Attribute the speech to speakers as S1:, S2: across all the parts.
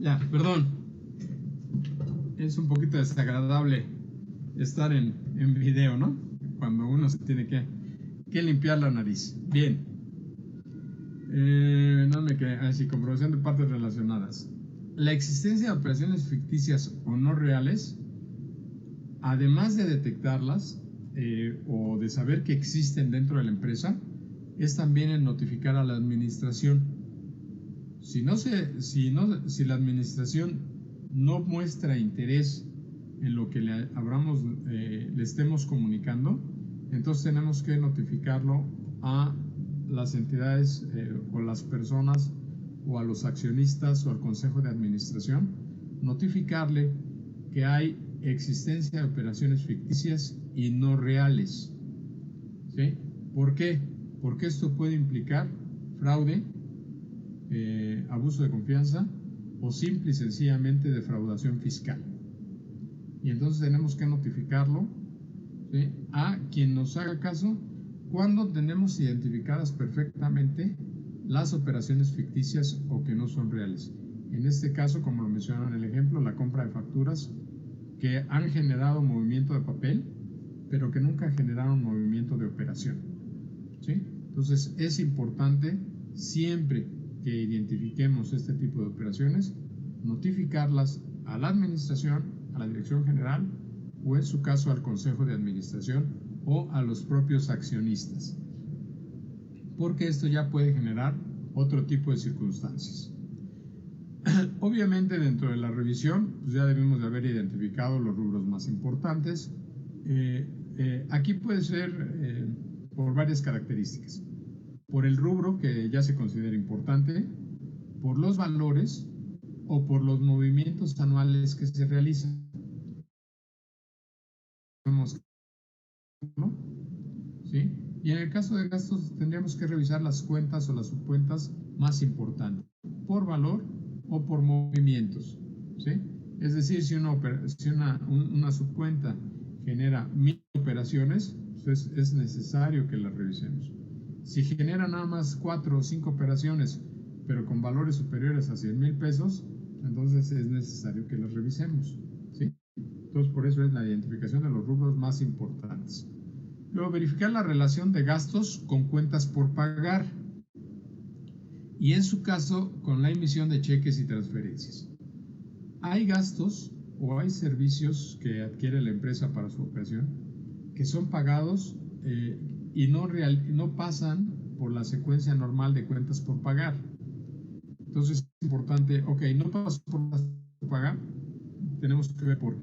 S1: Ya, perdón. Es un poquito desagradable estar en video, ¿no? Cuando uno se tiene que limpiar la nariz. Bien. No me quedé así, comprobación de partes relacionadas. La existencia de operaciones ficticias o no reales, además de detectarlas o de saber que existen dentro de la empresa, es también el notificar a la administración. Si la administración no muestra interés en lo que le estemos comunicando, entonces tenemos que notificarlo a las entidades o las personas o a los accionistas o al consejo de administración, notificarle que hay existencia de operaciones ficticias y no reales. ¿Sí? ¿Por qué? Porque esto puede implicar fraude, abuso de confianza o simple y sencillamente defraudación fiscal. Y entonces tenemos que notificarlo, ¿sí?, a quien nos haga caso cuando tenemos identificadas perfectamente las operaciones ficticias o que no son reales. En este caso, como lo mencionaron en el ejemplo, la compra de facturas que han generado movimiento de papel, pero que nunca generaron movimiento de operación. ¿Sí? Entonces es importante siempre que identifiquemos este tipo de operaciones, notificarlas a la administración, a la dirección general o en su caso al consejo de administración o a los propios accionistas, porque esto ya puede generar otro tipo de circunstancias. Obviamente dentro de la revisión pues ya debemos de haber identificado los rubros más importantes. Aquí puede ser por varias características: por el rubro que ya se considera importante, por los valores o por los movimientos anuales que se realizan. ¿Sí? Y en el caso de gastos tendríamos que revisar las cuentas o las subcuentas más importantes, por valor o por movimientos. ¿Sí? Es decir, si una subcuenta genera 1000 operaciones, pues es necesario que las revisemos. Si genera nada más 4 o 5 operaciones, pero con valores superiores a 100,000 pesos, entonces es necesario que las revisemos. ¿Sí? Entonces, por eso es la identificación de los rubros más importantes. Luego, verificar la relación de gastos con cuentas por pagar y, en su caso, con la emisión de cheques y transferencias. Hay gastos o hay servicios que adquiere la empresa para su operación que son pagados y no pasan por la secuencia normal de cuentas por pagar. Entonces es importante, no pasó por pagar, tenemos que ver por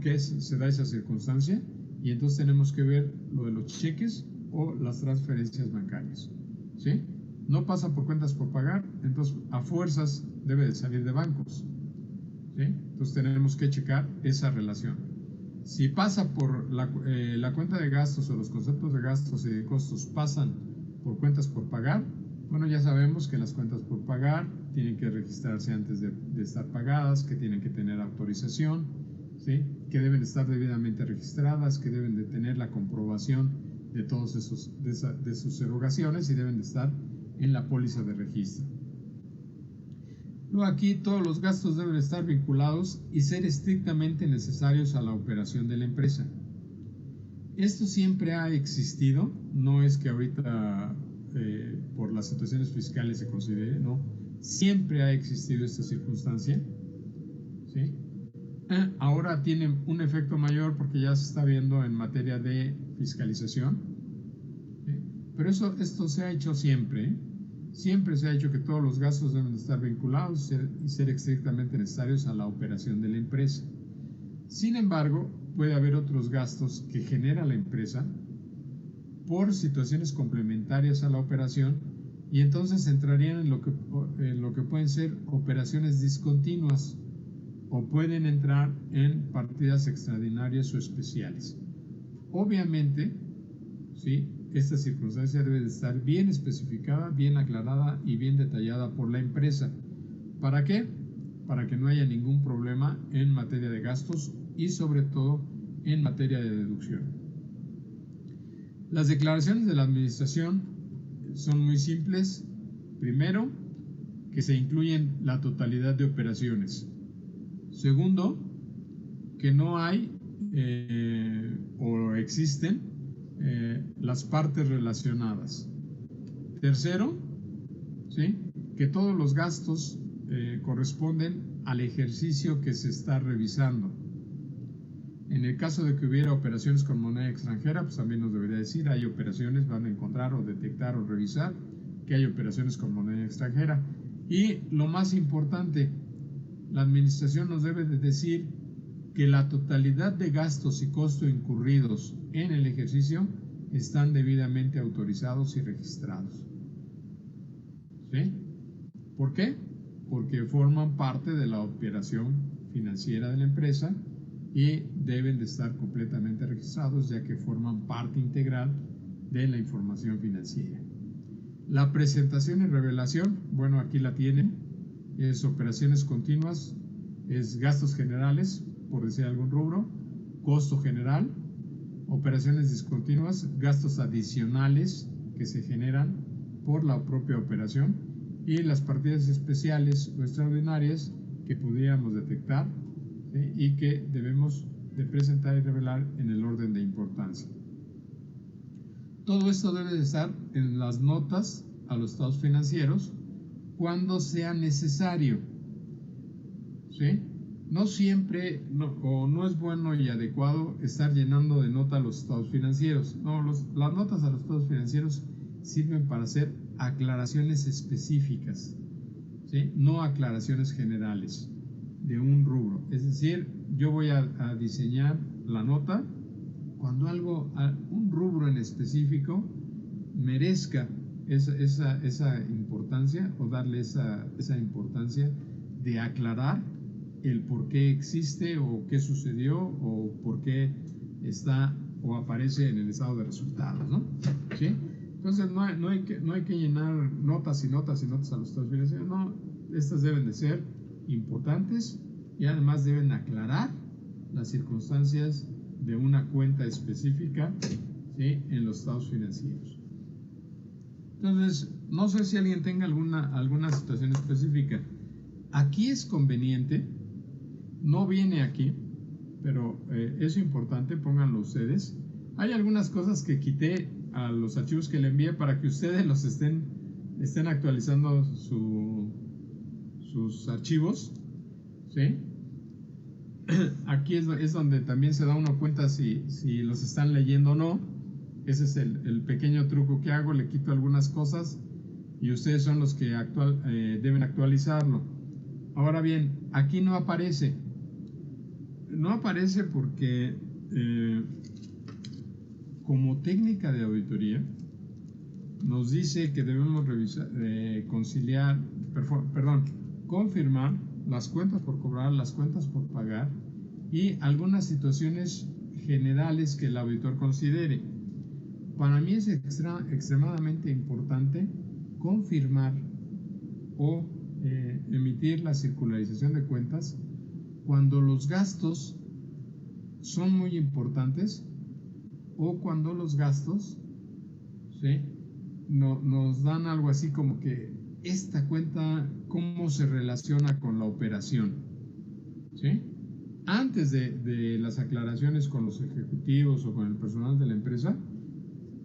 S1: qué se da esa circunstancia, y entonces tenemos que ver lo de los cheques o las transferencias bancarias. ¿Sí? No pasa por cuentas por pagar, entonces a fuerzas debe de salir de bancos. ¿Sí? Entonces tenemos que checar esa relación. Si pasa por la cuenta de gastos o los conceptos de gastos y de costos pasan por cuentas por pagar, bueno, ya sabemos que las cuentas por pagar tienen que registrarse antes de estar pagadas, que tienen que tener autorización, ¿sí?, que deben estar debidamente registradas, que deben de tener la comprobación de todos de sus erogaciones y deben de estar en la póliza de registro. Luego aquí todos los gastos deben estar vinculados y ser estrictamente necesarios a la operación de la empresa. Esto siempre ha existido, no es que ahorita por las situaciones fiscales se considere, no, siempre ha existido esta circunstancia. ¿Sí? Ahora tiene un efecto mayor porque ya se está viendo en materia de fiscalización. ¿Sí? Pero esto se ha hecho siempre, ¿eh? Siempre se ha hecho que todos los gastos deben estar vinculados y ser estrictamente necesarios a la operación de la empresa. Sin embargo, puede haber otros gastos que genera la empresa por situaciones complementarias a la operación, y entonces entrarían en lo que pueden ser operaciones discontinuas o pueden entrar en partidas extraordinarias o especiales. Obviamente, ¿sí?, esta circunstancia debe de estar bien especificada, bien aclarada y bien detallada por la empresa. ¿Para qué? Para que no haya ningún problema en materia de gastos y sobre todo en materia de deducción. Las declaraciones de la administración son muy simples. Primero, que se incluyen la totalidad de operaciones. Segundo, que no hay o existen las partes relacionadas. Tercero, ¿sí?, que todos los gastos corresponden al ejercicio que se está revisando. En el caso de que hubiera operaciones con moneda extranjera, pues también nos debería decir, hay operaciones, van a encontrar o detectar o revisar que hay operaciones con moneda extranjera. Y lo más importante, la administración nos debe de decir que la totalidad de gastos y costos incurridos en el ejercicio están debidamente autorizados y registrados. ¿Sí? ¿Por qué? Porque forman parte de la operación financiera de la empresa y deben de estar completamente registrados, ya que forman parte integral de la información financiera. La presentación y revelación, bueno, aquí la tienen, es operaciones continuas, es gastos generales, por decir algún rubro, costo general, operaciones discontinuas, gastos adicionales que se generan por la propia operación, y las partidas especiales o extraordinarias que pudiéramos detectar, ¿sí?, y que debemos de presentar y revelar en el orden de importancia. Todo esto debe de estar en las notas a los estados financieros cuando sea necesario, ¿sí? No siempre no es bueno y adecuado estar llenando de nota los estados financieros. No, las notas a los estados financieros sirven para hacer aclaraciones específicas, ¿sí?, no aclaraciones generales de un rubro. Es decir, yo voy a diseñar la nota cuando un rubro en específico merezca esa importancia, o darle esa importancia de aclarar el por qué existe o qué sucedió o por qué está o aparece en el estado de resultados, ¿no? ¿Sí? Entonces no hay que llenar notas y notas y notas a los estados financieros. No, estas deben de ser importantes y además deben aclarar las circunstancias de una cuenta específica, ¿sí?, en los estados financieros. Entonces, no sé si alguien tenga alguna situación específica. Aquí es conveniente, no viene aquí, pero es importante, pónganlo ustedes. Hay algunas cosas que quité a los archivos que le envié para que ustedes los estén actualizando sus archivos, ¿sí? Aquí es donde también se da uno cuenta si los están leyendo o no. Ese es el pequeño truco que hago, le quito algunas cosas y ustedes son los que deben actualizarlo. Ahora bien, aquí no aparece porque como técnica de auditoría nos dice que debemos confirmar las cuentas por cobrar, las cuentas por pagar y algunas situaciones generales que el auditor considere. Para mí es extremadamente importante confirmar o emitir la circularización de cuentas cuando los gastos son muy importantes o cuando los gastos, ¿sí?, nos dan algo así como que esta cuenta cómo se relaciona con la operación, ¿sí? Antes de las aclaraciones con los ejecutivos o con el personal de la empresa,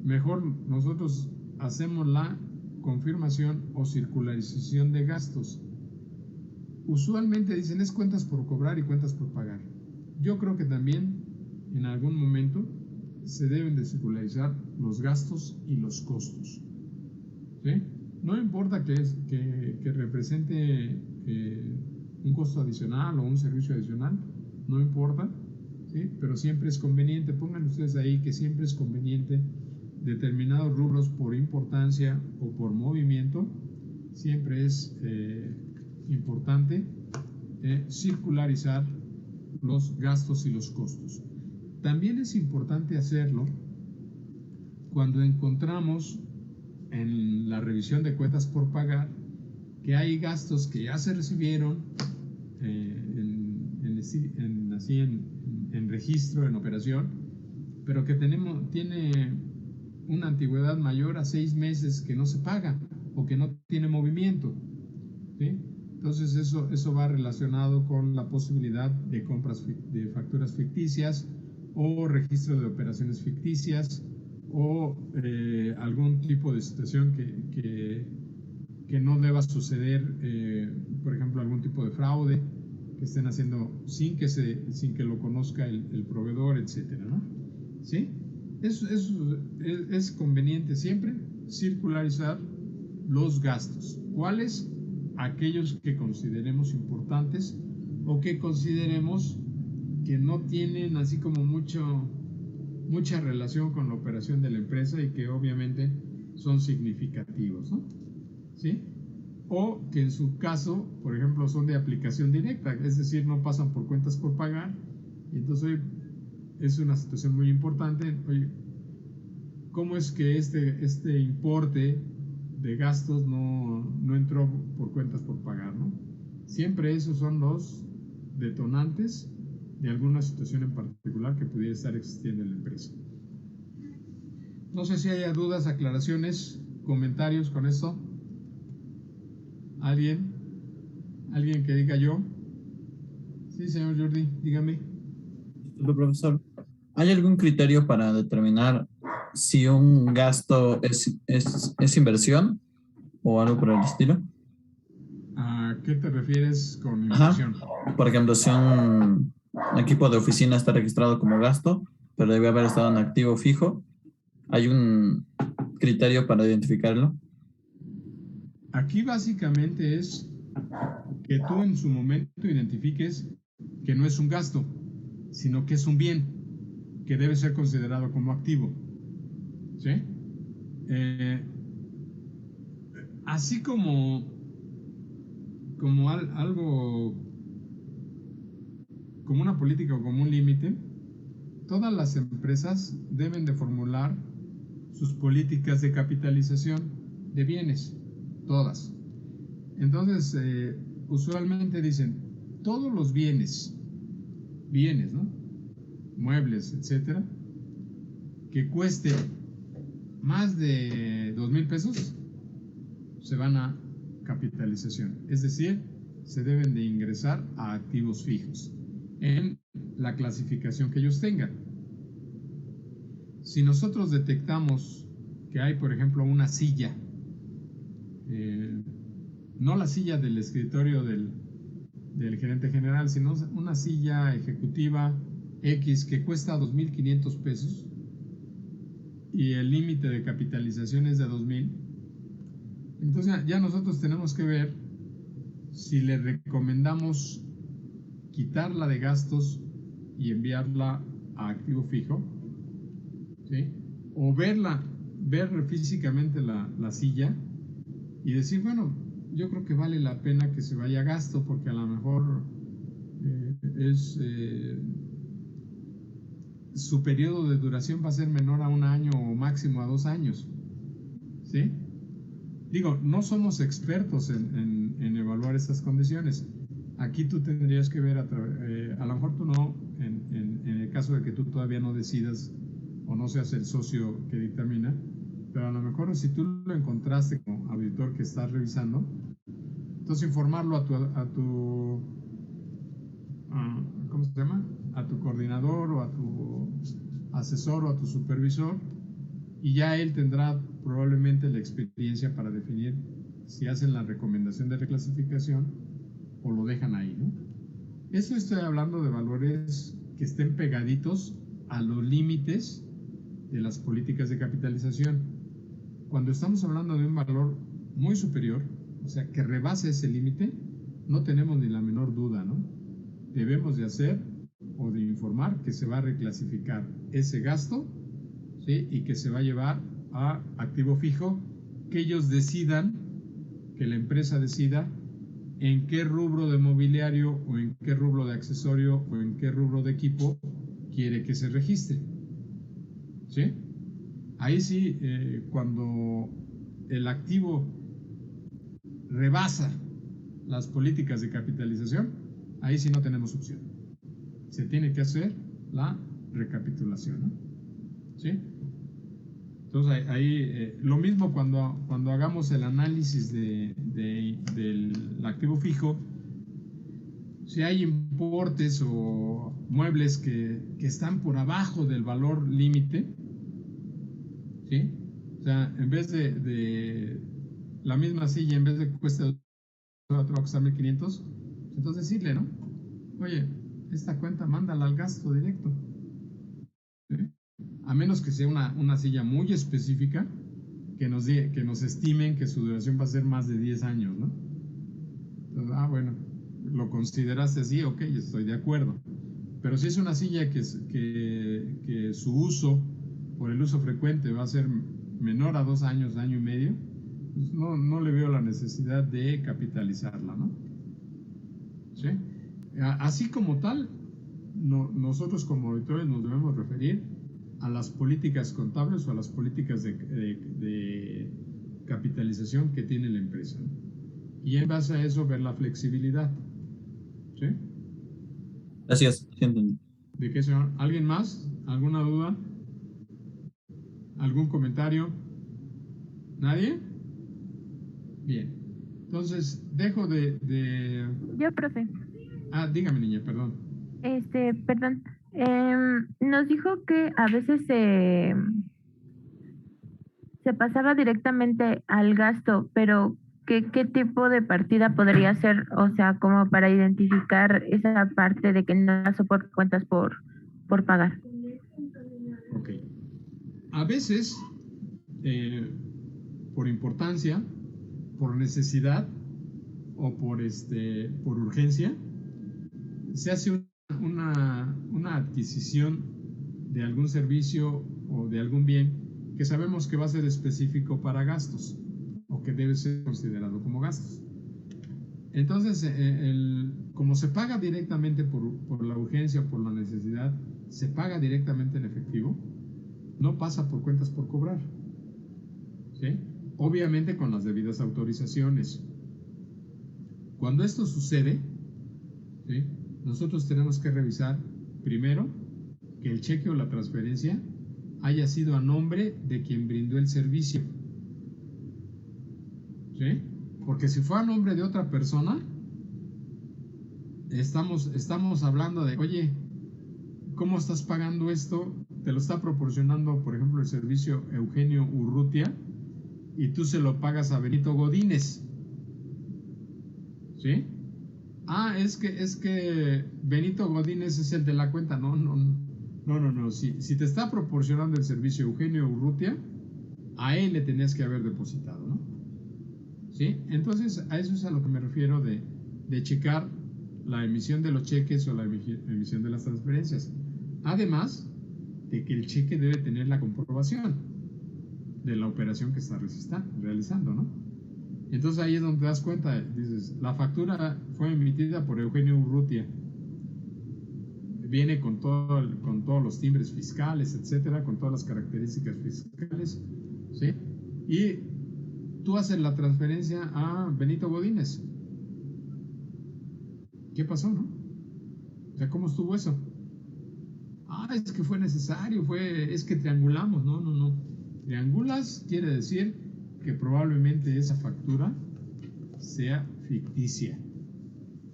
S1: mejor nosotros hacemos la confirmación o circularización de gastos. Usualmente dicen es cuentas por cobrar y cuentas por pagar. Yo creo que también en algún momento se deben de circularizar los gastos y los costos, ¿sí? No importa que represente un costo adicional o un servicio adicional, no importa, ¿sí?, pero siempre es conveniente, pongan ustedes ahí que siempre es conveniente determinados rubros por importancia o por movimiento, siempre es importante circularizar los gastos y los costos. También es importante hacerlo cuando encontramos en la revisión de cuentas por pagar que hay gastos que ya se recibieron en registro, en operación, pero que tiene una antigüedad mayor a 6 meses que no se paga o que no tiene movimiento. ¿sí? Entonces eso va relacionado con la posibilidad de compras de facturas ficticias o registro de operaciones ficticias o algún tipo de situación que no deba suceder, por ejemplo, algún tipo de fraude que estén haciendo sin que lo conozca el proveedor, etcétera, ¿no? ¿Sí? Es conveniente siempre circularizar los gastos. ¿Cuáles? Aquellos que consideremos importantes o que consideremos que no tienen así como mucha relación con la operación de la empresa y que obviamente son significativos, ¿no? ¿Sí? O que en su caso, por ejemplo, son de aplicación directa, es decir, no pasan por cuentas por pagar, y entonces es una situación muy importante. Oye, ¿cómo es que este importe de gastos no entró por cuentas por pagar, ¿no? Siempre esos son los detonantes de alguna situación en particular que pudiera estar existiendo en la empresa. No sé si haya dudas, aclaraciones, comentarios con esto. ¿Alguien? ¿Alguien que diga yo? Sí, señor Jordi, dígame.
S2: Profesor, ¿hay algún criterio para determinar si un gasto es inversión o algo por el estilo?
S1: ¿A qué te refieres con
S2: Ajá.
S1: inversión?
S2: Por ejemplo, si un equipo de oficina está registrado como gasto, pero debe haber estado en activo fijo, ¿hay un criterio para identificarlo?
S1: Aquí básicamente es que tú en su momento identifiques que no es un gasto, sino que es un bien que debe ser considerado como activo. ¿Sí? Eh, Así como algo, como una política o como un límite, todas las empresas deben de formular sus políticas de capitalización de bienes, todas. Entonces, usualmente dicen, todos los bienes, ¿no? Muebles, etcétera, que cueste más de 2,000 pesos, se van a capitalización. Es decir, se deben de ingresar a activos fijos en la clasificación que ellos tengan. Si nosotros detectamos que hay, por ejemplo, una silla, eh, no la silla del escritorio del gerente general, sino una silla ejecutiva X que cuesta 2,500 pesos y el límite de capitalización es de 2,000, entonces ya nosotros tenemos que ver si le recomendamos quitarla de gastos y enviarla a activo fijo, ¿sí? O ver físicamente la silla y decir, bueno, yo creo que vale la pena que se vaya a gasto porque a lo mejor su periodo de duración va a ser menor a 1 año o máximo a 2 años, ¿sí? Digo, no somos expertos en evaluar estas condiciones. Aquí tú tendrías que ver, a lo mejor tú no, en el caso de que tú todavía no decidas o no seas el socio que dictamina, pero a lo mejor si tú lo encontraste como auditor que estás revisando, entonces informarlo ¿cómo se llama? A tu coordinador o a tu asesor o a tu supervisor, y ya él tendrá probablemente la experiencia para definir si hacen la recomendación de reclasificación o lo dejan ahí, ¿no? Eso estoy hablando de valores que estén pegaditos a los límites de las políticas de capitalización. Cuando estamos hablando de un valor muy superior, o sea, que rebase ese límite, no tenemos ni la menor duda, ¿no? Debemos de hacer o de informar que se va a reclasificar ese gasto, ¿sí? Y que se va a llevar a activo fijo, que ellos decidan, que la empresa decida en qué rubro de mobiliario o en qué rubro de accesorio o en qué rubro de equipo quiere que se registre, ¿sí? Ahí sí, cuando el activo rebasa las políticas de capitalización, ahí sí no tenemos opción. Se tiene que hacer la recapitulación, ¿no? ¿Sí? Entonces ahí lo mismo cuando hagamos el análisis del activo fijo, si hay importes o muebles que están por abajo del valor límite, ¿sí? O sea, en vez de la misma silla, en vez de que cueste va a costar 1,500, entonces decirle, ¿no? Oye, esta cuenta mándala al gasto directo, ¿sí? A menos que sea una silla muy específica que nos estimen que su duración va a ser más de 10 años, ¿no? Entonces, bueno, lo consideraste así, ok, estoy de acuerdo. Pero si es una silla que su uso, por el uso frecuente, va a ser menor a 2 años, año y medio, pues no le veo la necesidad de capitalizarla, ¿no? ¿Sí? Así como tal, nosotros como auditores nos debemos referir a las políticas contables o a las políticas de capitalización que tiene la empresa, ¿no? Y en base a eso ver la flexibilidad. ¿Sí?
S2: Gracias, sí entendí.
S1: ¿De qué, señor? ¿Alguien más? ¿Alguna duda? ¿Algún comentario? ¿Nadie? Bien. Entonces, dejo
S3: Yo, profe.
S1: Dígame, niña, perdón.
S3: Perdón. Nos dijo que a veces se pasaba directamente al gasto, pero ¿qué tipo de partida podría ser? O sea, como para identificar esa parte de que no soporta cuentas por pagar.
S1: Ok. A veces, por importancia, por necesidad o por urgencia, se hace una adquisición de algún servicio o de algún bien que sabemos que va a ser específico para gastos o que debe ser considerado como gastos. Entonces, como se paga directamente por la urgencia o por la necesidad, se paga directamente en efectivo, no pasa por cuentas por cobrar, ¿sí? Obviamente con las debidas autorizaciones. Cuando esto sucede, ¿sí?, nosotros tenemos que revisar primero que el cheque o la transferencia haya sido a nombre de quien brindó el servicio, ¿sí? Porque si fue a nombre de otra persona, estamos hablando de, oye, ¿cómo estás pagando esto? Te lo está proporcionando, por ejemplo, el servicio Eugenio Urrutia y tú se lo pagas a Benito Godínez, ¿sí? Es que Benito Godínez es el de la cuenta. No. Si te está proporcionando el servicio Eugenio Urrutia, a él le tenías que haber depositado, ¿no? ¿Sí? Entonces, a eso es a lo que me refiero de checar la emisión de los cheques o la emisión de las transferencias. Además de que el cheque debe tener la comprobación de la operación que está realizando, ¿no? Entonces ahí es donde te das cuenta, dices, la factura fue emitida por Eugenio Urrutia, viene con todos los timbres fiscales, etcétera, con todas las características fiscales, ¿sí? Y tú haces la transferencia a Benito Godínez. ¿Qué pasó, no? O sea, ¿cómo estuvo eso? Es que fue necesario, es que triangulamos. No. Triangulas quiere decir que probablemente esa factura sea ficticia,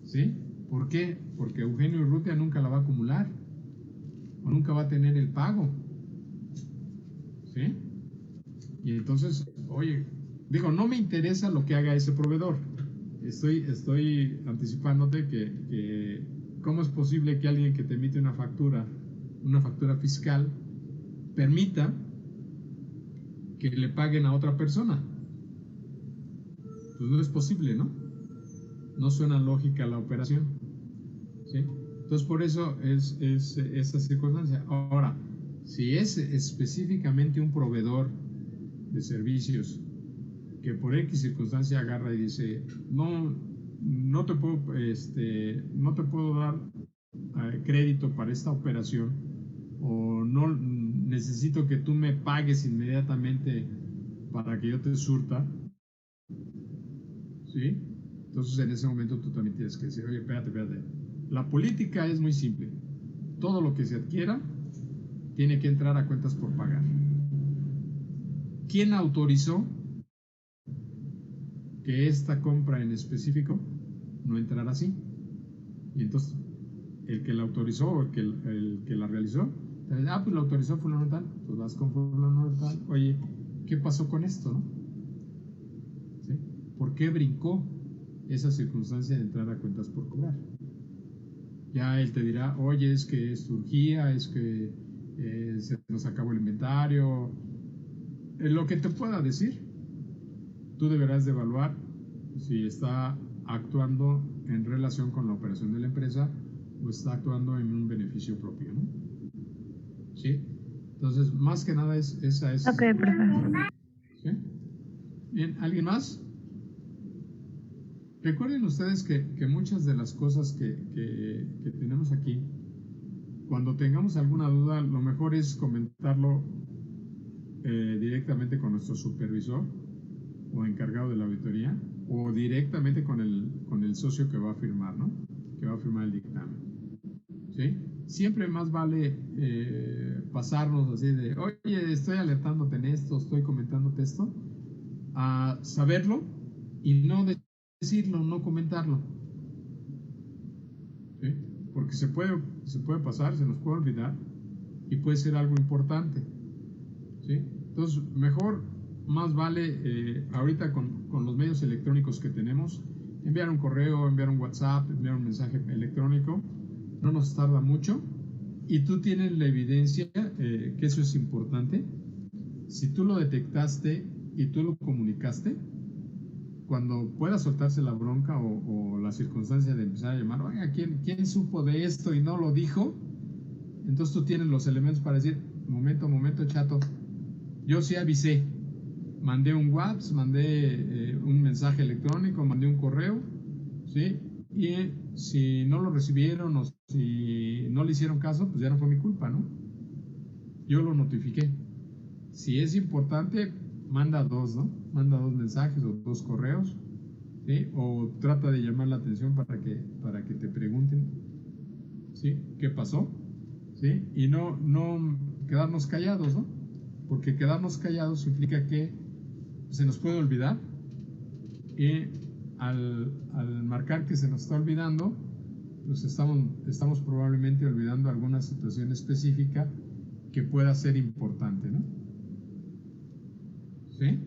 S1: ¿sí? ¿Por qué? Porque Eugenio Urrutia nunca la va a acumular o nunca va a tener el pago, ¿sí? Y entonces, oye, digo, no me interesa lo que haga ese proveedor. Estoy anticipándote que ¿cómo es posible que alguien que te emite una factura fiscal, permita que le paguen a otra persona? Pues no es posible, ¿no? No suena lógica la operación, ¿sí? Entonces por eso es esa circunstancia. Ahora, si es específicamente un proveedor de servicios que por X circunstancia agarra y dice, no te puedo dar crédito para esta operación, o no necesito que tú me pagues inmediatamente para que yo te surta, ¿sí? Entonces en ese momento tú también tienes que decir, oye, espérate. La política es muy simple. Todo lo que se adquiera tiene que entrar a cuentas por pagar. ¿quién autorizó que esta compra en específico no entrara así? Y entonces, el que la autorizó o el que la realizó, pues la autorizó fulano tal, pues vas con fulano tal, oye, ¿qué pasó con esto, no? ¿Sí? ¿Por qué brincó esa circunstancia de entrar a cuentas por cobrar? Ya él te dirá, oye, es que surgía, es que se nos acabó el inventario, lo que te pueda decir. Tú deberás de evaluar si está actuando en relación con la operación de la empresa o está actuando en un beneficio propio, ¿no? ¿Sí? Entonces, más que nada esa es...
S3: Ok, profesor.
S1: ¿Sí? Bien, ¿alguien más? Recuerden ustedes que muchas de las cosas que tenemos aquí, cuando tengamos alguna duda, lo mejor es comentarlo directamente con nuestro supervisor o encargado de la auditoría, o directamente con el socio que va a firmar, ¿no? Que va a firmar el dictamen. ¿Sí? Siempre más vale pasarnos así de, oye, estoy alertándote en esto, estoy comentándote esto, a saberlo y no decirlo, no comentarlo. ¿Sí? Porque se puede pasar, se nos puede olvidar y puede ser algo importante. ¿Sí? Entonces, mejor, más vale ahorita con los medios electrónicos que tenemos, enviar un correo, enviar un WhatsApp, enviar un mensaje electrónico, no nos tarda mucho y tú tienes la evidencia que eso es importante. Si tú lo detectaste y tú lo comunicaste, cuando pueda soltarse la bronca o la circunstancia de empezar a llamar, oiga, ¿quién supo de esto y no lo dijo? Entonces tú tienes los elementos para decir, momento, chato, yo sí avisé, mandé un WhatsApp, mandé un mensaje electrónico, mandé un correo, ¿sí? Y si no lo recibieron o si no le hicieron caso, pues ya no fue mi culpa, ¿no? Yo lo notifiqué. Si es importante, manda dos, ¿no? Manda dos mensajes o dos correos, ¿sí? O trata de llamar la atención para que te pregunten, ¿sí? ¿Qué pasó? ¿Sí? Y no quedarnos callados, ¿no? Porque quedarnos callados implica que se nos puede olvidar y al marcar que se nos está olvidando, pues estamos probablemente olvidando alguna situación específica que pueda ser importante, ¿no? ¿Sí?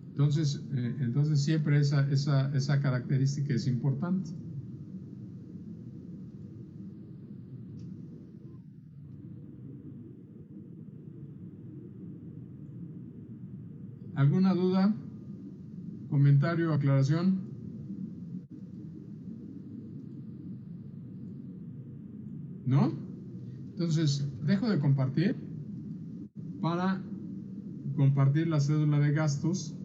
S1: Entonces siempre esa característica es importante. ¿Alguna duda? ¿Comentario? ¿Aclaración? ¿No? Entonces, dejo de compartir para compartir la cédula de gastos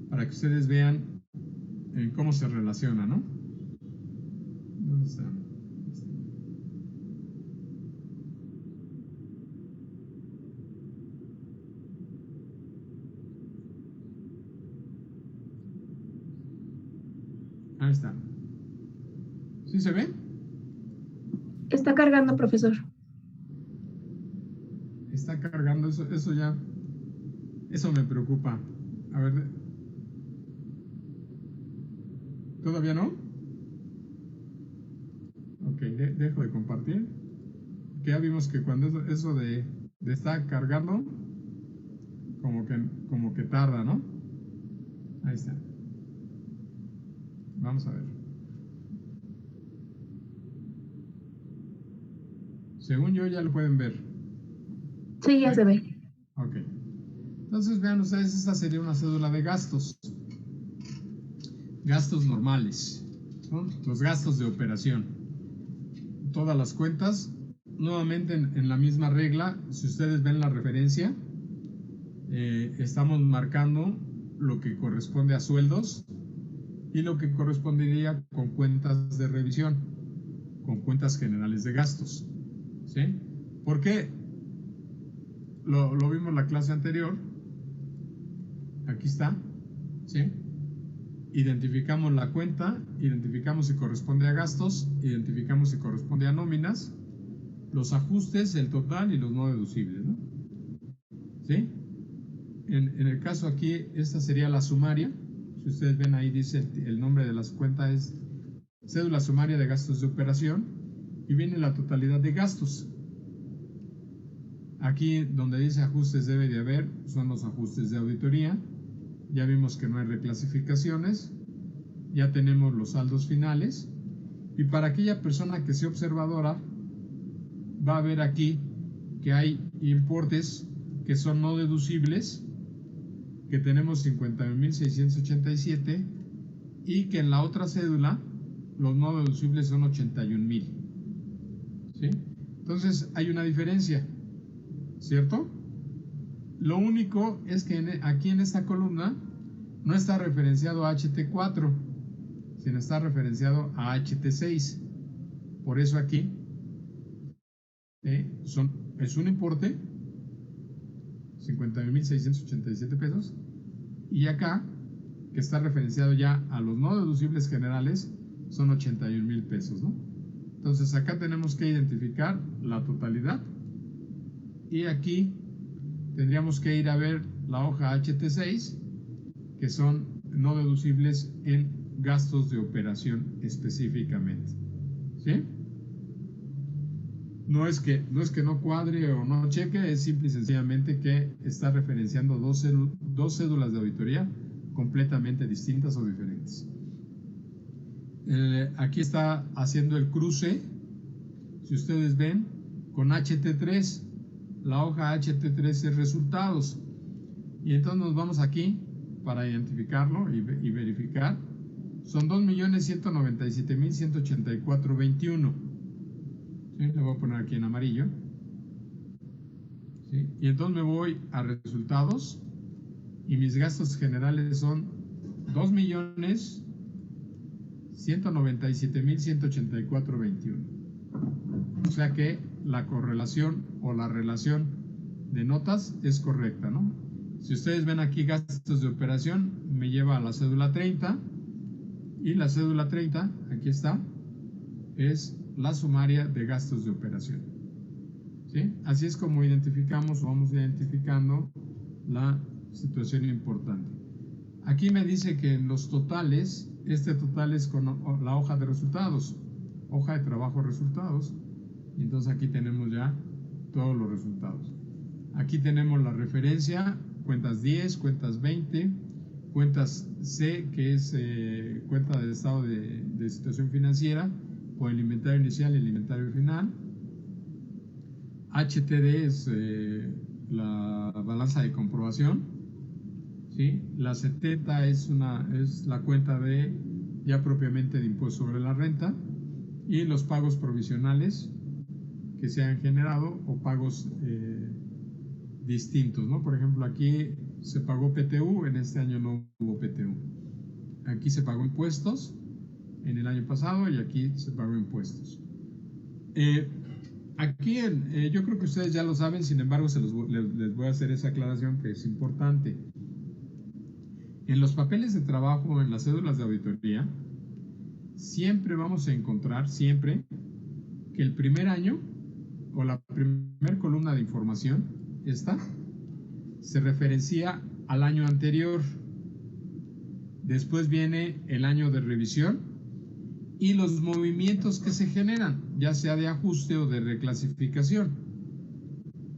S1: para que ustedes vean cómo se relaciona, ¿no? ¿Dónde está? Ahí está. ¿Sí se ve?
S4: Está cargando, profesor.
S1: Está cargando, eso ya, eso me preocupa. A ver, ¿todavía no? Ok, dejo de compartir. Que ya vimos que cuando eso de estar cargando, como que tarda, ¿no? Ahí está. Vamos a ver. Según yo ya lo pueden ver.
S4: Sí, ya se ve.
S1: Ok. Entonces vean ustedes, esta sería una cédula de gastos. Gastos normales. Son los gastos de operación. Todas las cuentas, nuevamente en la misma regla, si ustedes ven la referencia, estamos marcando lo que corresponde a sueldos y lo que correspondería con cuentas de revisión, con cuentas generales de gastos. ¿Sí? ¿Por qué? Lo vimos en la clase anterior. Aquí está. ¿Sí? Identificamos la cuenta, identificamos si corresponde a gastos, identificamos si corresponde a nóminas, los ajustes, el total y los no deducibles, ¿no? ¿sí? En el caso aquí, esta sería la sumaria. Si ustedes ven ahí, dice el nombre de la cuenta es cédula sumaria de gastos de operación y viene la totalidad de gastos. Aquí donde dice ajustes debe de haber, son los ajustes de auditoría. Ya vimos que no hay reclasificaciones. Ya tenemos los saldos finales. Y para aquella persona que sea observadora, va a ver aquí que hay importes que son no deducibles, que tenemos 51,687 y que en la otra cédula los no deducibles son 81,000. ¿Sí? Entonces hay una diferencia, ¿cierto? Lo único es que aquí en esta columna no está referenciado a HT4, sino está referenciado a HT6. Por eso aquí es un importe 50,687 pesos, y acá, que está referenciado ya a los no deducibles generales, son 81,000 pesos, ¿no? Entonces acá tenemos que identificar la totalidad, y aquí tendríamos que ir a ver la hoja HT6, que son no deducibles en gastos de operación específicamente, ¿sí? No es que no cuadre o no cheque, es simple y sencillamente que está referenciando dos cédulas de auditoría completamente distintas o diferentes. Aquí está haciendo el cruce, si ustedes ven, con HT3. La hoja HT3 es resultados. Y entonces nos vamos aquí para identificarlo y verificar. Son 2,197,184.21. ¿Sí? Le voy a poner aquí en amarillo. ¿Sí? Y entonces me voy a resultados y mis gastos generales son 2,197,184.21. O sea que la correlación o la relación de notas es correcta, ¿no? Si ustedes ven aquí gastos de operación, me lleva a la cédula 30, y la cédula 30, aquí está, es la sumaria de gastos de operación. ¿Sí? Así es como identificamos o vamos identificando la situación importante. Aquí me dice que en los totales, este total es con la hoja de resultados, hoja de trabajo resultados, y entonces aquí tenemos ya todos los resultados. Aquí tenemos la referencia, cuentas 10, cuentas 20, cuentas C, que es cuenta de estado de situación financiera, por el inventario inicial y el inventario final. HTD es la balanza de comprobación, ¿sí? La 70 es la cuenta ya propiamente de impuesto sobre la renta, y los pagos provisionales que se han generado o pagos distintos, ¿no? Por ejemplo, aquí se pagó PTU, en este año no hubo PTU. Aquí se pagó impuestos en el año pasado y aquí se pagó impuestos. Aquí yo creo que ustedes ya lo saben, sin embargo les voy a hacer esa aclaración que es importante. En los papeles de trabajo, en las cédulas de auditoría, siempre vamos a encontrar, siempre, que el primer año o la primera columna de información, esta, se referencia al año anterior. Después viene el año de revisión y los movimientos que se generan, ya sea de ajuste o de reclasificación.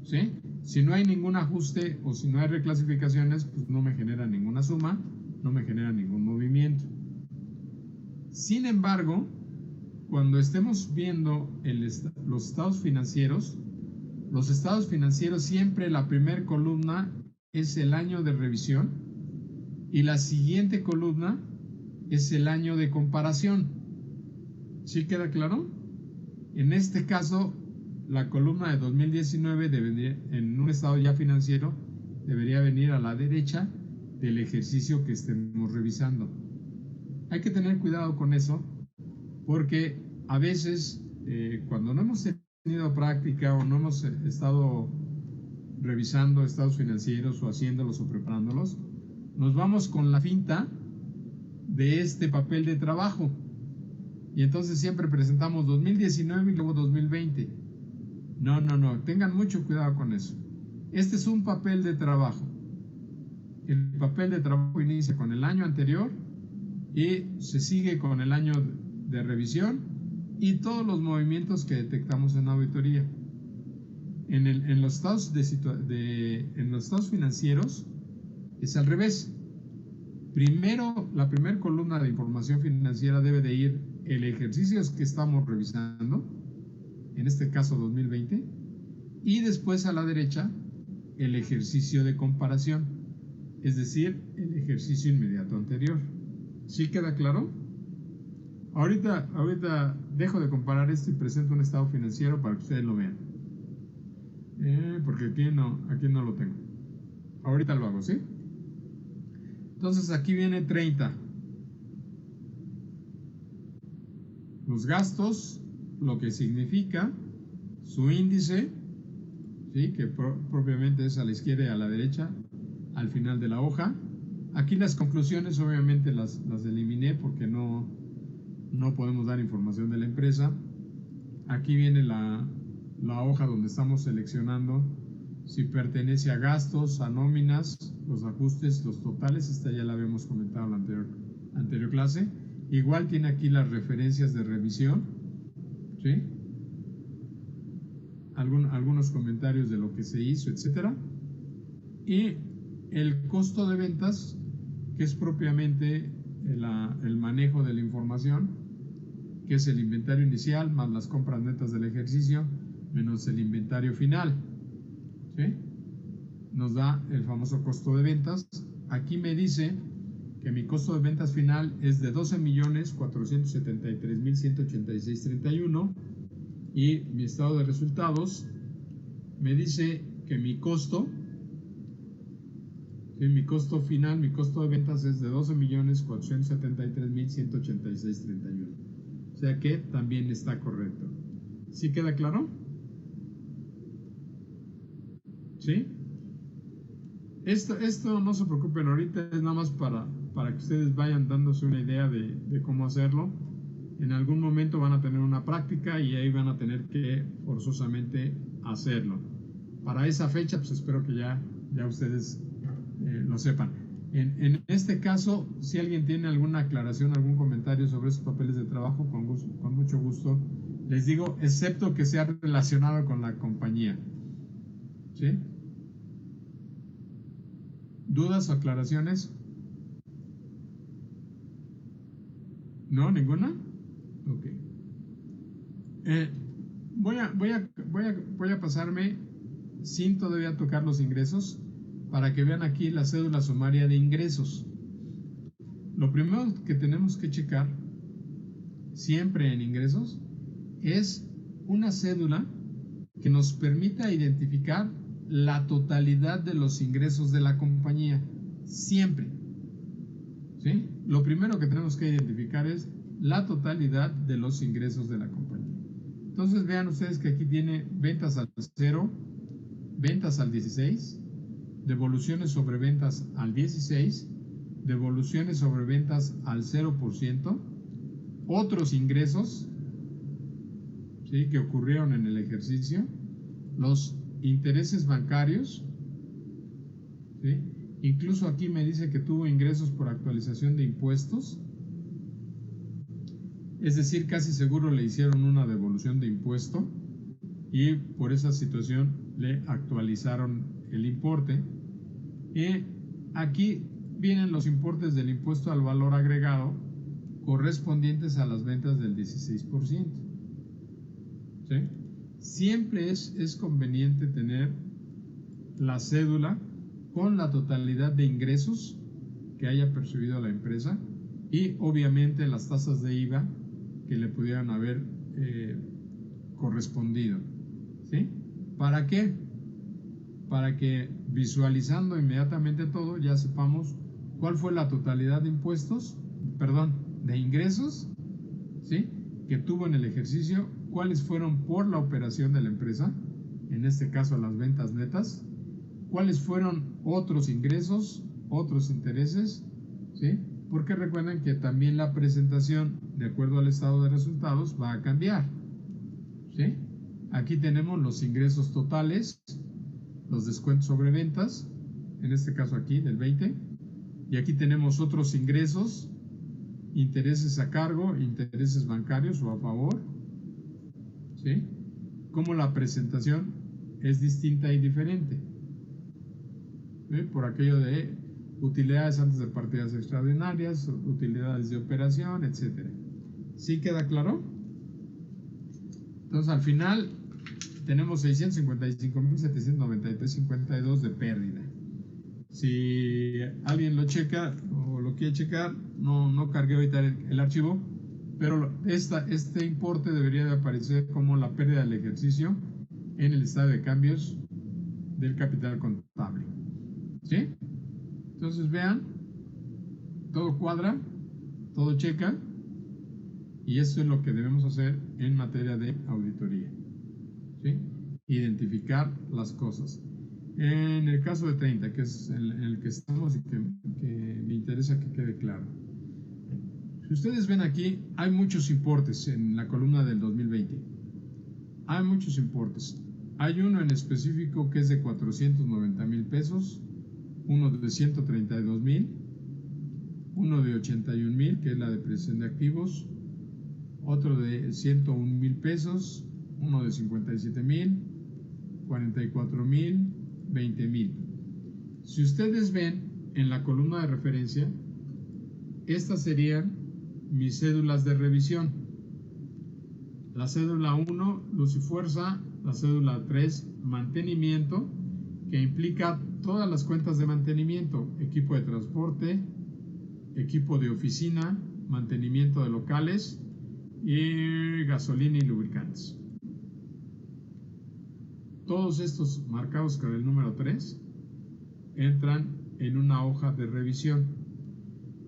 S1: ¿Sí? Si no hay ningún ajuste o si no hay reclasificaciones, pues no me genera ninguna suma, no me genera ningún movimiento. Sin embargo, cuando estemos viendo los estados financieros siempre la primera columna es el año de revisión y la siguiente columna es el año de comparación. ¿Sí queda claro? En este caso, la columna de 2019 en un estado ya financiero debería venir a la derecha del ejercicio que estemos revisando. Hay que tener cuidado con eso, porque a veces cuando no hemos tenido práctica o no hemos estado revisando estados financieros o haciéndolos o preparándolos, nos vamos con la finta de este papel de trabajo y entonces siempre presentamos 2019 y luego 2020. No, tengan mucho cuidado con eso. Este es un papel de trabajo. El papel de trabajo inicia con el año anterior y se sigue con el año de revisión y todos los movimientos que detectamos en auditoría. En los estados en los estados financieros es al revés. Primero, la primera columna de información financiera debe de ir el ejercicio que estamos revisando, en este caso 2020, y después a la derecha el ejercicio de comparación, es decir, el ejercicio inmediato anterior. ¿Sí queda claro? Ahorita dejo de comparar esto y presento un estado financiero para que ustedes lo vean. Porque aquí no lo tengo. Ahorita lo hago, ¿sí? Entonces aquí viene 30. Los gastos, lo que significa, su índice, ¿sí? Que propiamente es a la izquierda y a la derecha, al final de la hoja. Aquí las conclusiones obviamente las eliminé porque no podemos dar información de la empresa. Aquí viene la hoja donde estamos seleccionando si pertenece a gastos, a nóminas, los ajustes, los totales. Esta ya la habíamos comentado en la anterior clase. Igual tiene aquí las referencias de revisión, ¿sí? Algunos comentarios de lo que se hizo, etcétera. Y el costo de ventas, que es propiamente el manejo de la información, que es el inventario inicial más las compras netas del ejercicio menos el inventario final, ¿sí? Nos da el famoso costo de ventas. Aquí me dice que mi costo de ventas final es de 12.473.186.31 y mi estado de resultados me dice que mi costo final, mi costo de ventas es de 12.473.186.31. O sea que también está correcto. ¿Sí queda claro? ¿Sí? Esto no se preocupen ahorita, es nada más para que ustedes vayan dándose una idea de cómo hacerlo. En algún momento van a tener una práctica y ahí van a tener que forzosamente hacerlo. Para esa fecha, pues espero que ya ustedes lo sepan. En este caso, si alguien tiene alguna aclaración, algún comentario sobre esos papeles de trabajo, con mucho gusto les digo, excepto que sea relacionado con la compañía. ¿Sí? ¿Dudas o aclaraciones? ¿No? ¿Ninguna? Ok. Voy a pasarme sin todavía tocar los ingresos para que vean aquí la cédula sumaria de ingresos. Lo primero que tenemos que checar siempre en ingresos es una cédula que nos permita identificar la totalidad de los ingresos de la compañía, siempre. ¿Sí? Lo primero que tenemos que identificar es la totalidad de los ingresos de la compañía. Entonces vean ustedes que aquí tiene ventas al 0, ventas al 16, devoluciones sobre ventas al 16, devoluciones sobre ventas al 0%, otros ingresos, ¿sí?, que ocurrieron en el ejercicio, los intereses bancarios, ¿sí? Incluso aquí me dice que tuvo ingresos por actualización de impuestos, es decir, casi seguro le hicieron una devolución de impuesto y por esa situación le actualizaron el importe. Y aquí vienen los importes del impuesto al valor agregado correspondientes a las ventas del 16%. ¿Sí? Siempre es conveniente tener la cédula con la totalidad de ingresos que haya percibido la empresa y obviamente las tasas de IVA que le pudieran haber correspondido. ¿Sí? ¿Para qué? Para que visualizando inmediatamente todo ya sepamos cuál fue la totalidad de de ingresos, ¿sí?, que tuvo en el ejercicio, cuáles fueron por la operación de la empresa, en este caso las ventas netas, cuáles fueron otros ingresos, otros intereses, ¿sí? Porque recuerden que también la presentación, de acuerdo al estado de resultados, va a cambiar, ¿sí? Aquí tenemos los ingresos totales, los descuentos sobre ventas, en este caso aquí del 20, y aquí tenemos otros ingresos, intereses a cargo, intereses bancarios o a favor, ¿sí? Como la presentación es distinta y diferente, ¿sí? Por aquello de utilidades antes de partidas extraordinarias, utilidades de operación, etc. ¿Sí queda claro? Entonces al final tenemos 655.793.52 de pérdida. Si alguien lo checa o lo quiere checar, no cargué ahorita el archivo, pero este importe debería de aparecer como la pérdida del ejercicio en el estado de cambios del capital contable. ¿Sí? Entonces vean, todo cuadra, todo checa, y eso es lo que debemos hacer en materia de auditoría. ¿Sí? Identificar las cosas. En el caso de 30, que es en el que estamos y que me interesa que quede claro. Si ustedes ven aquí, hay muchos importes en la columna del 2020. Hay muchos importes. Hay uno en específico que es de 490,000 pesos, uno de 132,000, uno de 81,000, que es la depreciación de activos, otro de 101,000 pesos, uno de 57,000, 44,000, 20,000. Si ustedes ven en la columna de referencia, estas serían mis cédulas de revisión. La cédula 1, luz y fuerza, la cédula 3, mantenimiento, que implica todas las cuentas de mantenimiento, equipo de transporte, equipo de oficina, mantenimiento de locales y gasolina y lubricantes. Todos estos marcados con el número 3 entran en una hoja de revisión.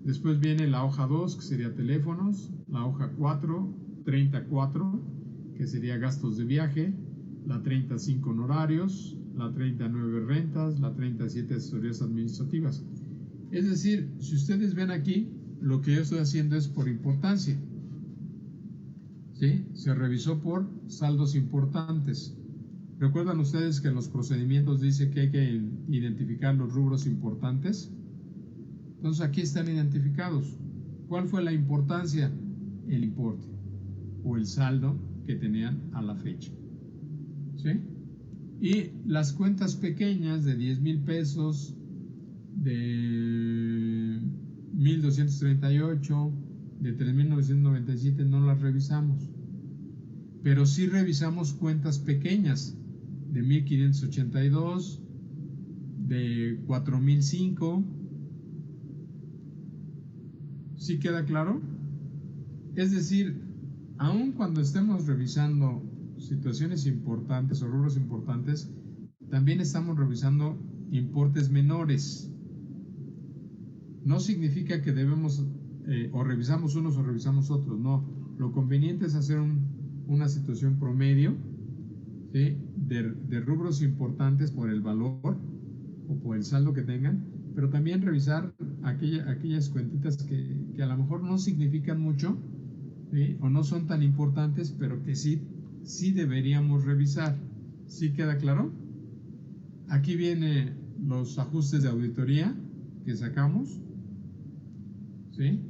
S1: Después viene la hoja 2, que sería teléfonos, la hoja 4, 34, que sería gastos de viaje, la 35 honorarios, la 39 rentas, la 37 asesorías administrativas. Es decir, si ustedes ven aquí, lo que yo estoy haciendo es por importancia. ¿Sí? Se revisó por saldos importantes. ¿Recuerdan ustedes que en los procedimientos dice que hay que identificar los rubros importantes? Entonces aquí están identificados. ¿Cuál fue la importancia? El importe o el saldo que tenían a la fecha. ¿Sí? Y las cuentas pequeñas de 10,000 pesos, de 1,238, de 3,997 no las revisamos. Pero sí revisamos cuentas pequeñas de 1,582, de 4,005. ¿Sí queda claro? Es decir, aun cuando estemos revisando situaciones importantes o rubros importantes, también estamos revisando importes menores. No significa que debemos o revisamos unos o revisamos otros, no. Lo conveniente es hacer una situación promedio, ¿sí? de rubros importantes por el valor o por el saldo que tengan, pero también revisar aquellas cuentitas que a lo mejor no significan mucho, ¿sí? O no son tan importantes, pero que sí deberíamos revisar. ¿Sí queda claro? Aquí vienen los ajustes de auditoría que sacamos, ¿sí?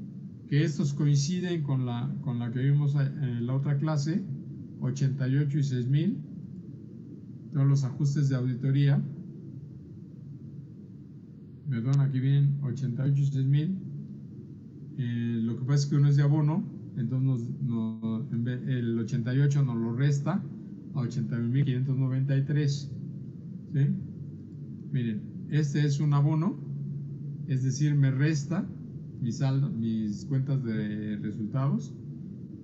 S1: Que estos coinciden con la que vimos en la otra clase, 88 y 6,000, todos los ajustes de auditoría. Perdón, aquí vienen 88 y 6,000. Lo que pasa es que uno es de abono, entonces el 88 nos lo resta a 81,593. ¿Sí? Miren, este es un abono, es decir, me resta mi saldo, mis cuentas de resultados,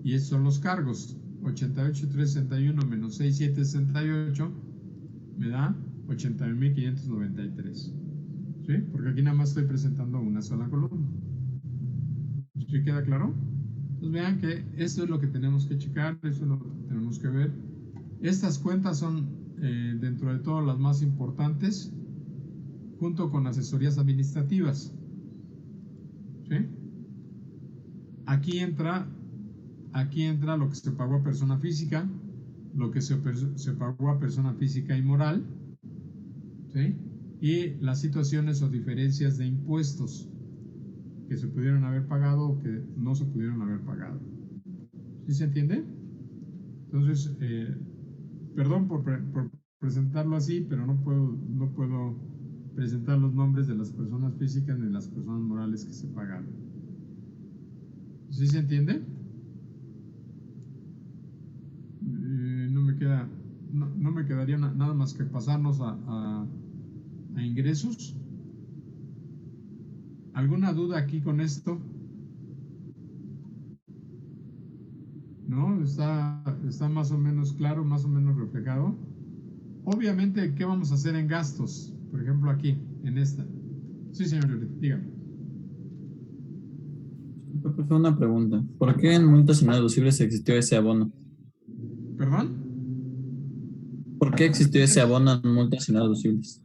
S1: y estos son los cargos. 88,361 menos 6,768 me da 81,593. ¿Sí? Porque aquí nada más estoy presentando una sola columna. ¿Sí queda claro? Entonces vean que esto es lo que tenemos que checar, eso es lo que tenemos que ver. Estas cuentas son dentro de todo las más importantes, junto con asesorías administrativas. ¿Sí? Aquí entra lo que se pagó a persona física, lo que se pagó a persona física y moral, ¿sí? Y las situaciones o diferencias de impuestos que se pudieron haber pagado o que no se pudieron haber pagado. ¿Sí se entiende? Entonces, perdón por presentarlo así, pero no puedo presentar los nombres de las personas físicas ni de las personas morales que se pagaron. ¿Sí se entiende? No me quedaría nada más que pasarnos a ingresos. ¿Alguna duda aquí con esto? ¿No? Está más o menos claro, más o menos reflejado. Obviamente, ¿qué vamos a hacer en gastos? Por ejemplo, aquí, en esta. Sí, señor, dígame.
S2: Fue una pregunta. ¿Por qué en multas y no deducibles existió ese abono?
S1: ¿Perdón?
S2: ¿Por qué existió ese abono en multas y no deducibles?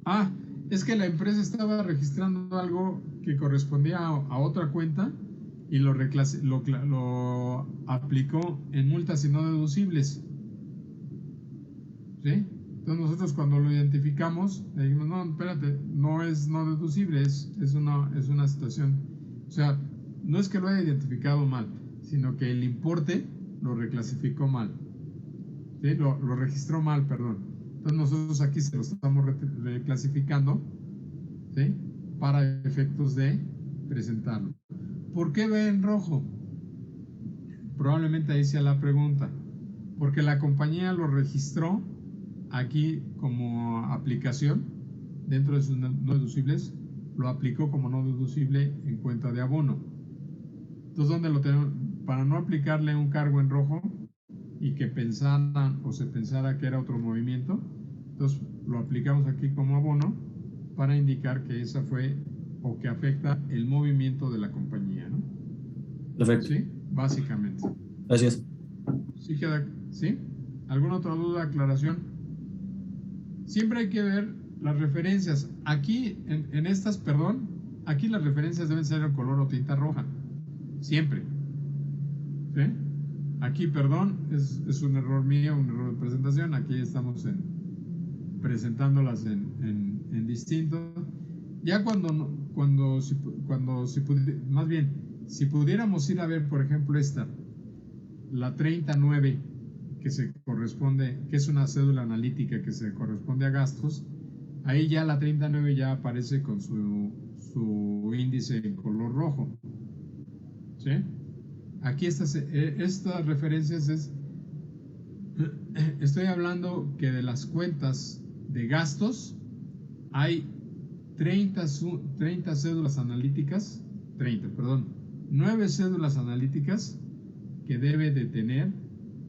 S1: Ah, es que la empresa estaba registrando algo que correspondía a otra cuenta y lo aplicó en multas y no deducibles. ¿Sí? Entonces nosotros cuando lo identificamos, le dijimos, no, espérate, no es no deducible, es una situación. O sea, no es que lo haya identificado mal, sino que el importe lo reclasificó mal. ¿Sí? Lo registró mal, perdón. Entonces nosotros aquí se lo estamos reclasificando, ¿sí? Para efectos de presentarlo. ¿Por qué ve en rojo? Probablemente ahí sea la pregunta. Porque la compañía lo registró aquí como aplicación dentro de sus no deducibles, lo aplicó como no deducible en cuenta de abono. Entonces, ¿dónde lo tenemos? Para no aplicarle un cargo en rojo y que pensaran o se pensara que era otro movimiento, entonces lo aplicamos aquí como abono para indicar que esa fue o que afecta el movimiento de la compañía, ¿no?
S2: Perfecto.
S1: ¿Sí? Básicamente.
S2: Gracias.
S1: ¿Sí queda? ¿Sí? ¿Alguna otra duda, aclaración? Siempre hay que ver las referencias. Aquí, en estas, perdón, aquí las referencias deben ser en color o tinta roja. Siempre. ¿Sí? Aquí, perdón, es un error mío, un error de presentación. Aquí estamos presentándolas en distinto. Ya más bien, si pudiéramos ir a ver, por ejemplo, la 39, que se corresponde, que es una cédula analítica que se corresponde a gastos, ahí ya la 39 ya aparece con su índice en color rojo. ¿Sí? Aquí estas referencias estoy hablando que de las cuentas de gastos hay 30 cédulas analíticas, 9 cédulas analíticas que debe de tener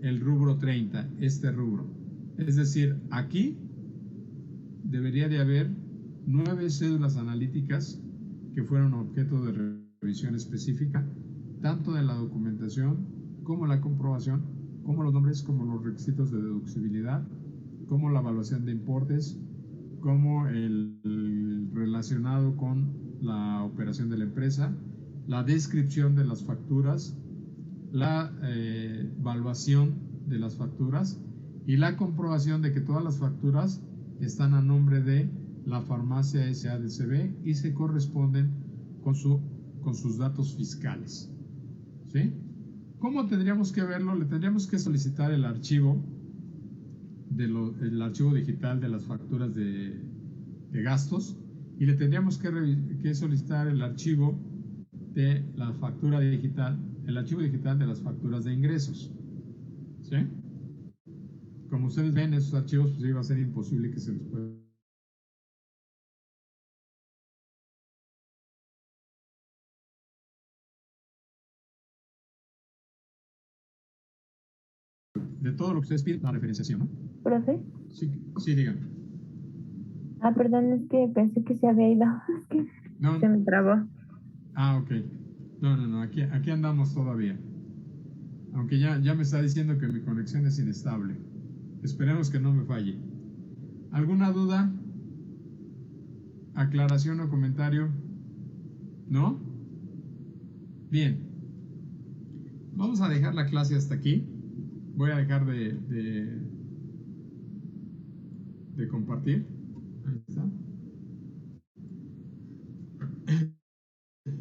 S1: el rubro 30, este rubro. Es decir, aquí debería de haber 9 cédulas analíticas que fueron objeto de revisión específica, tanto de la documentación como la comprobación, como los nombres, como los requisitos de deducibilidad, como la evaluación de importes, como el relacionado con la operación de la empresa, la descripción de las facturas, la evaluación de las facturas y la comprobación de que todas las facturas están a nombre de la farmacia SADCB y se corresponden con sus datos fiscales. ¿Sí? ¿Cómo tendríamos que verlo? Le tendríamos que solicitar el archivo digital de las facturas de gastos y le tendríamos que solicitar el archivo de la factura digital, el archivo digital de las facturas de ingresos. ¿Sí? Como ustedes ven, esos archivos pues iba a ser imposible que se los pueda. De todo lo que ustedes piden, la referenciación, ¿no?
S3: ¿Profe?
S1: Sí, díganme.
S3: Ah, perdón, es que pensé que se había ido. Es que
S1: No.
S3: se me trabó.
S1: Ah, ok. No, aquí andamos todavía. Aunque ya me está diciendo que mi conexión es inestable. Esperemos que no me falle. ¿Alguna duda? ¿Aclaración o comentario? ¿No? Bien. Vamos a dejar la clase hasta aquí. Voy a dejar de compartir. Ahí está.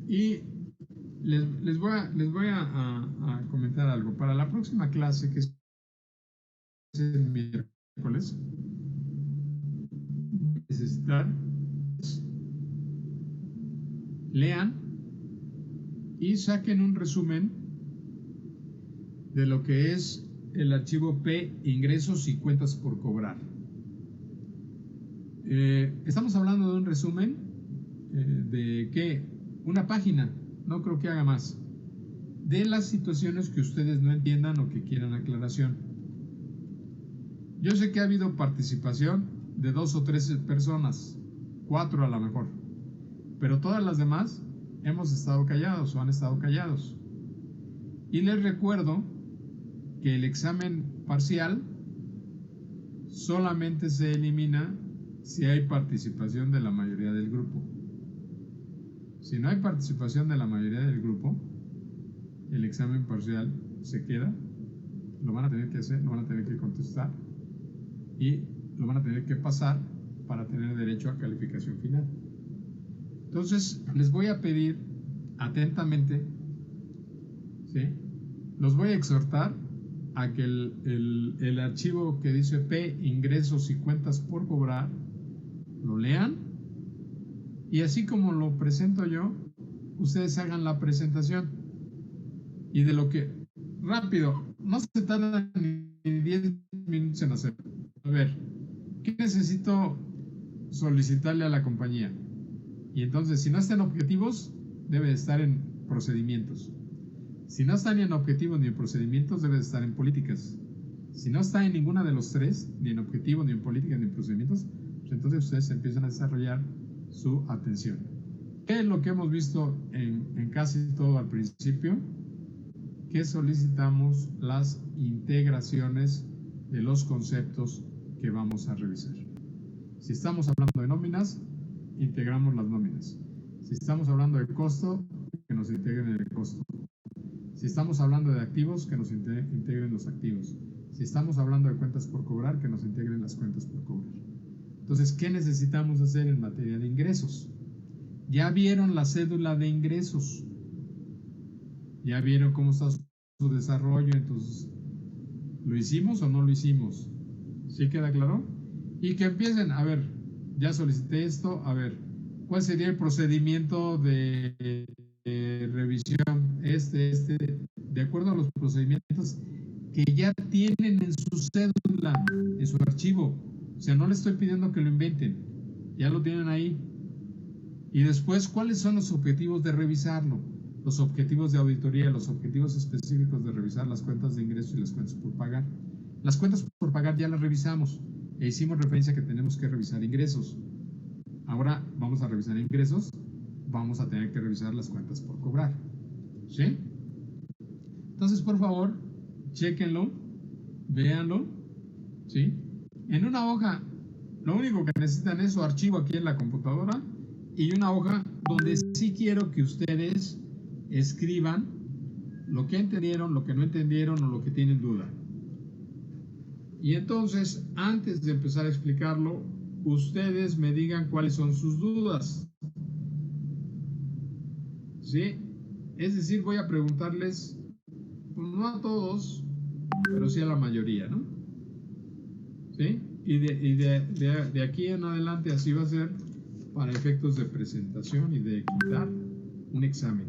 S1: Y les voy a comentar algo. Para la próxima clase, que es el miércoles, necesitar lean y saquen un resumen de lo que es el archivo P, ingresos y cuentas por cobrar. Estamos hablando de un resumen de ¿qué? Una página, no creo que haga más, de las situaciones que ustedes no entiendan o que quieran aclaración. Yo sé que ha habido participación de 2 o 3 personas, 4 a lo mejor, pero todas las demás hemos estado callados o han estado callados. Y les recuerdo que el examen parcial solamente se elimina si hay participación de la mayoría del grupo. Si no hay participación de la mayoría del grupo, el examen parcial se queda, lo van a tener que hacer, lo van a tener que contestar y lo van a tener que pasar para tener derecho a calificación final. Entonces, les voy a pedir atentamente, ¿sí? Los voy a exhortar a que el archivo que dice P, ingresos y cuentas por cobrar, lo lean y así como lo presento yo, ustedes hagan la presentación. Y de lo que, rápido, no se tarda ni 10 minutos en hacerlo. A ver, ¿qué necesito solicitarle a la compañía? Y entonces, si no está en objetivos, debe de estar en procedimientos. Si no está ni en objetivos ni en procedimientos, debe de estar en políticas. Si no está en ninguna de los tres, ni en objetivos, ni en políticas, ni en procedimientos, pues entonces ustedes empiezan a desarrollar su atención. ¿Qué es lo que hemos visto en casi todo al principio? Que solicitamos las integraciones de los conceptos que vamos a revisar. Si estamos hablando de nóminas, integramos las nóminas. Si estamos hablando de costo, que nos integren el costo. Si estamos hablando de activos, que nos integren los activos. Si estamos hablando de cuentas por cobrar, que nos integren las cuentas por cobrar. Entonces, ¿qué necesitamos hacer en materia de ingresos? Ya vieron la cédula de ingresos. Ya vieron cómo está su desarrollo. Entonces, ¿lo hicimos o no lo hicimos? ¿Sí queda claro? Y que empiecen, a ver, ya solicité esto, a ver, ¿cuál sería el procedimiento de revisión? De acuerdo a los procedimientos que ya tienen en su cédula, en su archivo. O sea, no les estoy pidiendo que lo inventen, ya lo tienen ahí. Y después, ¿cuáles son los objetivos de revisarlo? Los objetivos de auditoría, los objetivos específicos de revisar las cuentas de ingresos y las cuentas por pagar. Las cuentas por pagar ya las revisamos e hicimos referencia a que tenemos que revisar ingresos. Ahora vamos a revisar ingresos, vamos a tener que revisar las cuentas por cobrar. ¿Sí? Entonces, por favor, chéquenlo, véanlo, ¿sí? En una hoja, lo único que necesitan es su archivo aquí en la computadora y una hoja donde sí quiero que ustedes escriban lo que entendieron, lo que no entendieron o lo que tienen duda. Y entonces, antes de empezar a explicarlo, ustedes me digan cuáles son sus dudas. ¿Sí? Es decir, voy a preguntarles, pues no a todos, pero sí a la mayoría, ¿no? ¿Sí? Y de aquí en adelante así va a ser para efectos de presentación y de quitar un examen.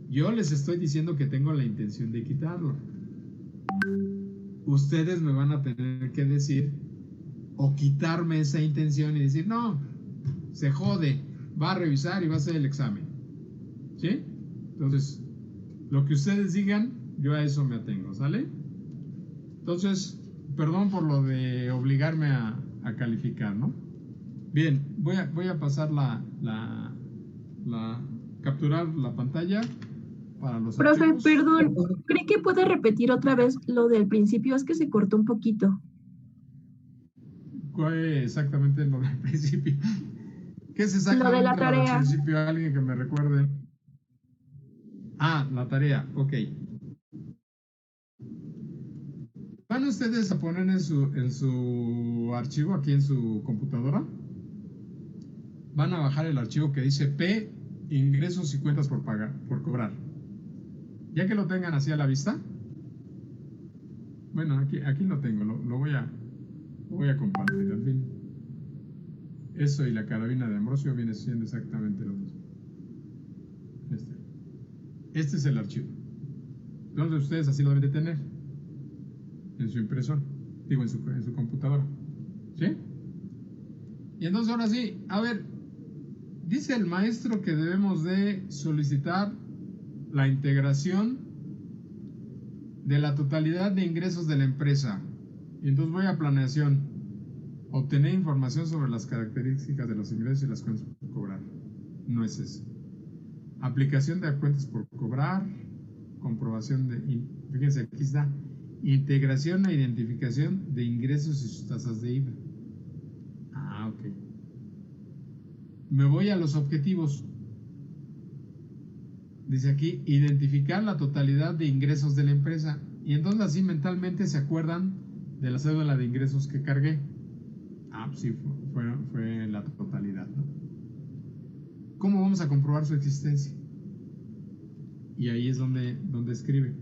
S1: Yo les estoy diciendo que tengo la intención de quitarlo. Ustedes me van a tener que decir o quitarme esa intención y decir, no, se jode, va a revisar y va a hacer el examen. ¿Sí? Entonces, lo que ustedes digan, yo a eso me atengo, ¿sale? Entonces, perdón por lo de obligarme a calificar, ¿no? Bien, voy a pasar capturar la pantalla para los
S4: Profe,
S1: archivos.
S4: perdón, ¿cree que puede repetir otra vez lo del principio? Es que se cortó un poquito.
S1: ¿Cuál es exactamente lo del principio? ¿Qué es exactamente
S4: Lo de la
S1: lo
S4: tarea.
S1: del principio? Alguien que me recuerde. Ah, la tarea, ok. ¿Van ustedes a poner en su archivo aquí en su computadora? van a bajar el archivo que dice P, ingresos y cuentas por pagar, por cobrar. Ya que lo tengan así a la vista, bueno, aquí lo tengo, lo voy a compartir. Al fin, eso y la carabina de Ambrosio viene siendo exactamente lo mismo. Este es el archivo. Entonces ustedes así lo deben de tener en su impresor, digo en su computadora. ¿Sí? Y entonces ahora sí, a ver, dice el maestro que debemos de solicitar la integración de la totalidad de ingresos de la empresa. Y entonces voy a planeación, obtener información sobre las características de los ingresos y las cuentas por cobrar. No es eso. Aplicación de cuentas por cobrar, comprobación de, fíjense, aquí está, integración e identificación de ingresos y sus tasas de IVA. Ah, ok. Me voy a los objetivos. Dice aquí, identificar la totalidad de ingresos de la empresa. Y entonces así mentalmente se acuerdan de la cédula de ingresos que cargué. Ah, pues sí, fue la totalidad, ¿no? ¿Cómo vamos a comprobar su existencia? Y ahí es donde escribe.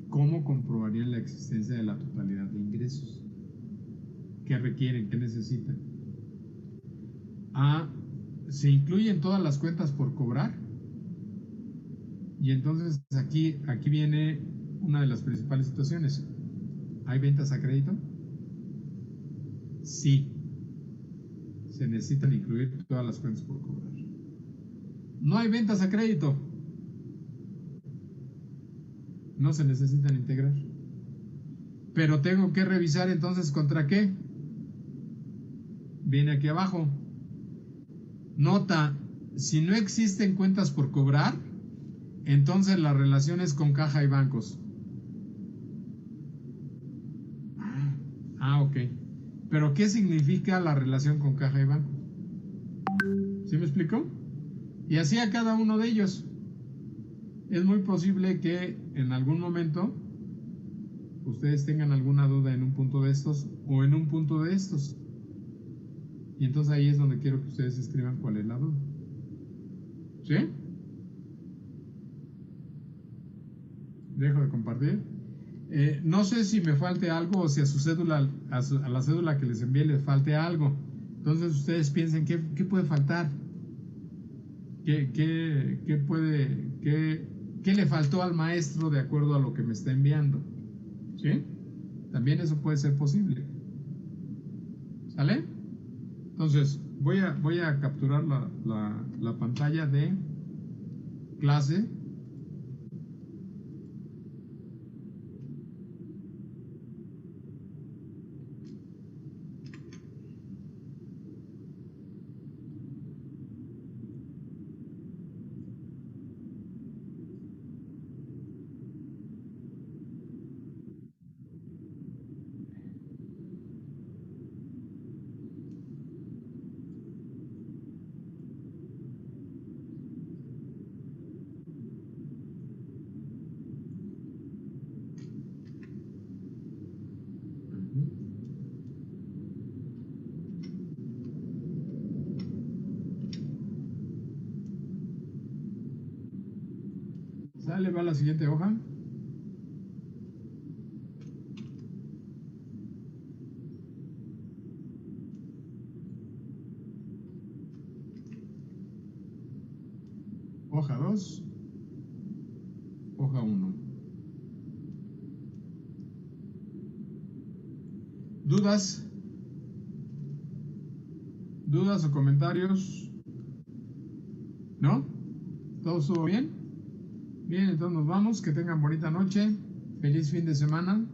S1: ¿Cómo comprobarían la existencia de la totalidad de ingresos? ¿Qué requieren? ¿Qué necesitan? Ah, se incluyen todas las cuentas por cobrar. Y entonces aquí viene una de las principales situaciones. ¿Hay ventas a crédito? Sí. Se necesitan incluir todas las cuentas por cobrar. No hay ventas a crédito. No se necesitan integrar. Pero tengo que revisar entonces contra qué. Viene aquí abajo. Nota, si no existen cuentas por cobrar, entonces la relación es con caja y bancos. Ah, ok. Pero ¿qué significa la relación con caja y banco? ¿Sí me explicó? Y así a cada uno de ellos. Es muy posible que en algún momento ustedes tengan alguna duda en un punto de estos o en un punto de estos. Y entonces ahí es donde quiero que ustedes escriban cuál es la duda. ¿Sí? Dejo de compartir. No sé si me falte algo o si a su cédula, a la cédula que les envié les falte algo. Entonces ustedes piensen qué puede faltar. ¿Qué le faltó al maestro de acuerdo a lo que me está enviando? ¿Sí? También eso puede ser posible. ¿Sale? Entonces, voy a capturar la pantalla de clase. Sale, va a la siguiente hoja. Hoja 2, hoja 1. ¿Dudas? ¿Dudas o comentarios? ¿No? ¿Todo estuvo bien? Bien, entonces nos vamos. Que tengan bonita noche. Feliz fin de semana.